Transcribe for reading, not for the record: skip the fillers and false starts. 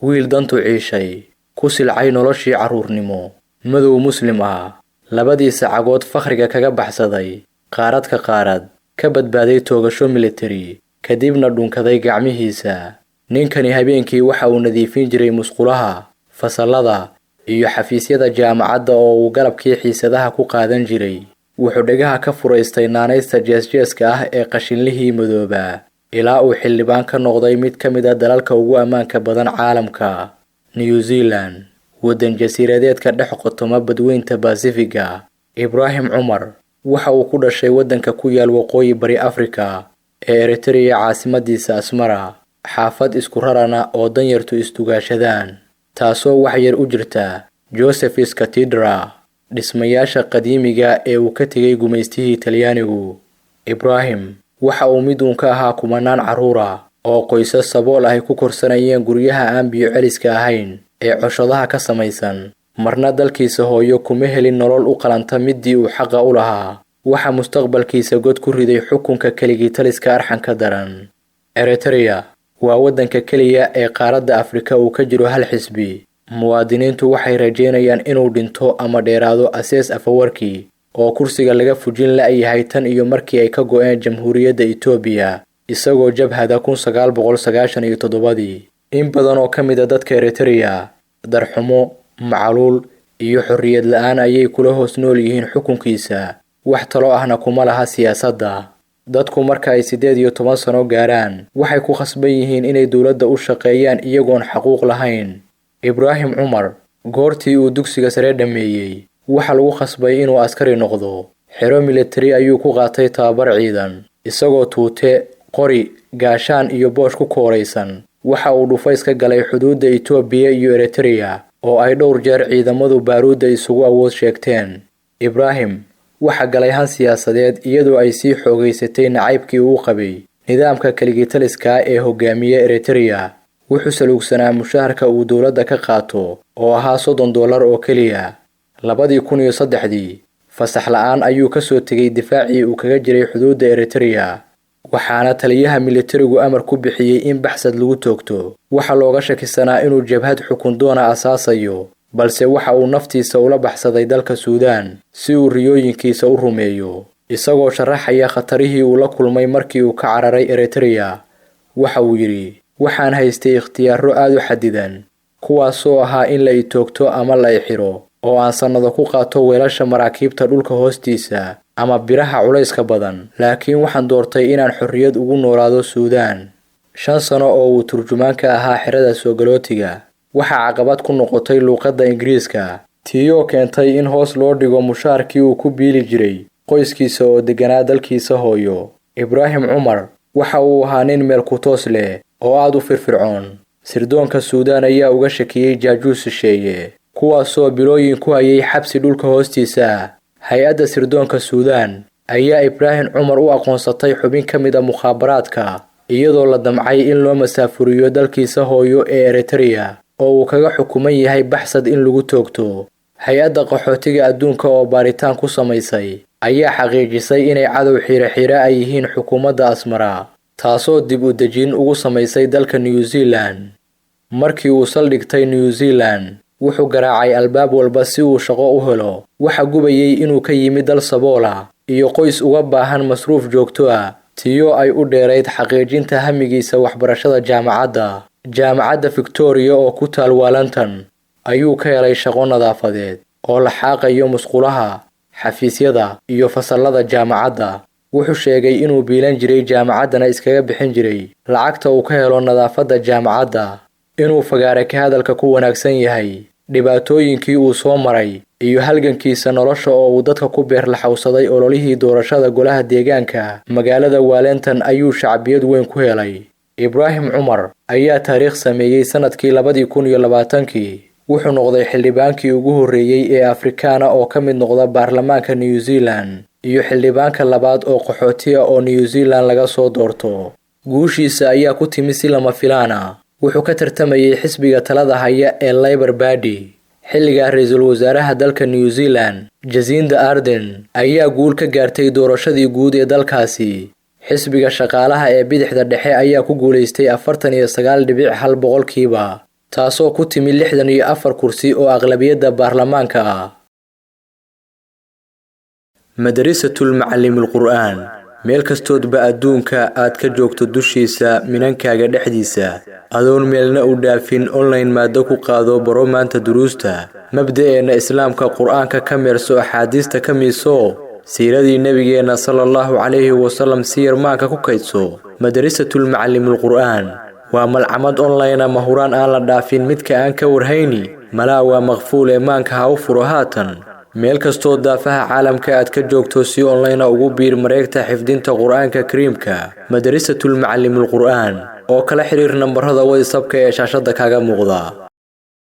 wiil dantu ciishay ku silcay noloshii carruurnimo madow muslim ah labadiisa cagood fakhriga kaga baxsaday qaarad ka badbaaday toogasho military kadibna dhunkaday gacmihiisa ninkani habeenkii waxa uu nadiifin jiray musqulaha fasallada iyo xafiisyada jaamacadda oo uu galabkii xiisadaha ku qaadan jiray wuxuu dhagaha ka furaystay naanaysta jeesjeeska ah ee qashinlihii madooba ilaa uu xildhibaan ka noqday mid ka mid ah dalalka ugu ammaanka badan caalamka New Zealand waddan jasiiradeedka dhex qotoma badweynta Pacifiga Ibrahim Umar waxa uu ku dhashay waddanka ku yaal waqooyi bari Afrika ee Eritrea caasimadiisa Asmara xaafad isku rarana oo danyartu istugaashadaan taasoo wax yar u jirta Joseph's Cathedral dhismayaasha qadiimiga ee uu ka tegay gumaystihii Talyaanigu Ibrahim waxa uu mid uun ka ahaa kumanaan carruura oo qoysas sabool ah ku korsanayeen guryaha aan biyo celiska ahayn ee coshadaha ka samaysan marna dalkiisa hooyo kuma helin nolol u qalanta midii uu xaqa u lahaa waxa mustaqbalkiisa god ku riday xukunka keligii taliska arxanka daran Eritrea waa waddanka kaliya ee qaaradda Afrika uu ka jiro hal xisbi muwaadiniintu waxay rajeynayaan inuu dhinto ama dheeraado Asees Afawarki oo kursiga laga fujin la'yahay tan iyo markii ay ka go'een Jamhuuriyadda Itoobiya isagoo jabhada 1997 in badan oo ka mid ah dadka Eritrea darxumo macaluul iyo xorriyad la'aan ayay kula hoos nool yihiin xukunkiisa wax talo ahna kuma laha siyaasadda dadku marka ay 18 sano gaaraan waxay ku khasban yihiin inay dawladda u shaqeeyaan iyagoon xaquuq lahayn Ibrahim Umar goortii uu dugsiga sare dhameeyay waxa lagu khasbay inuu askari noqdo xero military ayuu ku qaatay tababar ciidan isagoo tuute qori gaashaan iyo boosh ku kooraysan waxa uu dhufays ka galay xuduudda Itoobiya iyo Eritrea oo ay dhowr jeer ciidamadu baaruudda isugu awood sheegteen Ibrahim waxa galay han siyaasadeed iyadoo ay sii xoogaysatay nacaybkii uu qabay nidaamka keligii taliska ee hogaamiye Eritrea wuxuu saluugsanaa mushaharka uu dawladda ka qaato oo ahaa $30 oo kaliya 2003 fasax la'aan ayuu ka soo tegay difaacii uu kaga jiray xuduudda Eritrea waxaana taliyaha militarigu amar ku bixiyay in baxsad lagu toogto waxa looga shakisanaa inuu jabhad xukun doona asaasayo balse waxa uu naftiisa ula baxsaday dalka Suudaan si uu riyooyinkiisa u rumeeyo isagoo sharaxaya khatarihii uu la kulmay markii uu ka cararay Eritrea waxa uu yiri waxaan haystay ikhtiyaaro aad u xadidan kuwaasoo ahaa in la itoogto ama la xiro oo aan sanado ku qaato weelasha maraakiibta dhulka hoostiisa ama biraha culayska badan laakiin waxaan doortay inaan xorriyad ugu noolaado Suudaan 5 sano oo uu turjumaanka ahaa xirada soo galootiga waxa caqabad ku noqotay luqadda Ingiriiska tiyo keentay in hoos loo dhigo mushaarkii uu ku biili jiray qoyskiisa oo deganaa dalkiisa hooyo Ibrahim Umar waxa uu ahaa nin meel ku toos leh oo aad u firfircoon sirdoonka Suudaan ayaa uga shakiyay jaajuus shisheeye kuwaasoo bilooyin ku hayay xabsi dhulka hoostiisa hay'adda sirdoonka Suudaan ayaa Ibrahim Umar u aqoonsatay xubin ka mid ah mukhaabaraadka iyadoo la damcay in loo masaafuriyo dalkiisa hooyo ee Eritrea oo uu kaga xukuman yahay baxsad in lagu toogto hay'adda qaxootiga adduunka oo baaritaan ku samaysay ayaa xaqiijisay inay cadow xiira ay yihiin xukuumadda Asmara taasoo dib u dejin ugu samaysay dalka New Zealand markii uu saldhigtay New Zealand wuxuu garaacay albaab walba si uu shaqo u helo waxa gubayay inuu ka yimid dal saboola iyo qoys uga baahan masruuf joogto ah tiyo ay u dheerayd xaqiijinta hamigiisa waxbarashada jaamacadda Victoria oo ku taal Wellington ayuu ka helay shaqo nadaafadeed oo la xaaqayo musqulaha xafiisyada iyo fasallada jaamacadda wuxuu sheegay inuu biilan jiray jaamacaddana iskaga bixin jiray lacagta uu ka helo nadaafadda jaamacadda inuu fagaare ka hadalka ku wanaagsan yahay dhibaatooyinkii uu soo maray iyo halgankiisa nolosha oo uu dadka ku beerlaxawsaday ololihii doorashada golaha deegaanka magaalada Wellington ayuu shacbiyad weyn ku helay Ibrahim Umar ayaa taariikh sameeyay sanadkii 2020 wuxuu noqday xildhibaankii ugu horeeyay ee Afrikaana oo ka mid noqda baarlamaanka New Zealand iyo xildhibaanka labaad oo qaxootiga oo New Zealand laga soo doorto guushiisa ayaa ku timi si lama filaana wuxuu ka tartamayay xisbiga talada haya ee Labour Party xilliga ra'iisul wasaaraha dalka New Zealand Jacinda Ardern ayaa guul ka gaartay doorashadii guud ee dalkaasi xisbiga shaqaalaha ee bidixda dhexe ayaa ku guuleystay 49.1% taasoo ku timi 64 kursi oo aqlabiyadda baarlamaanka ah. Madrasatul Macallimul Qur'aan meel kastoodba adduunka aad ka joogto dushiisa minankaaga dhexdiisa adoon meelna u dhaafin online maado ku qaado baro maanta duruusta mabda'eena islaamka qur'aanka ka meerso axaadiista ka miiso siiradii nabigeena sallallahu alayhi wasallam siirmaanka ku kaydso. Madrasatul Macallimul Qur'aan waa malcamad online mahuraan aan la dhaafin midka aan ka warhayni malaa waa maqfuul ee maanka ha u furo haatan meel kastoo daafaha caalamka aad ka joogto si online ugu biir mareegta xifdinta qur'aanka kariimka Madrasatul Macallimul Qur'aan oo kala xiriir nambarada WhatsApp-ka ee shaashada kaaga muuqda.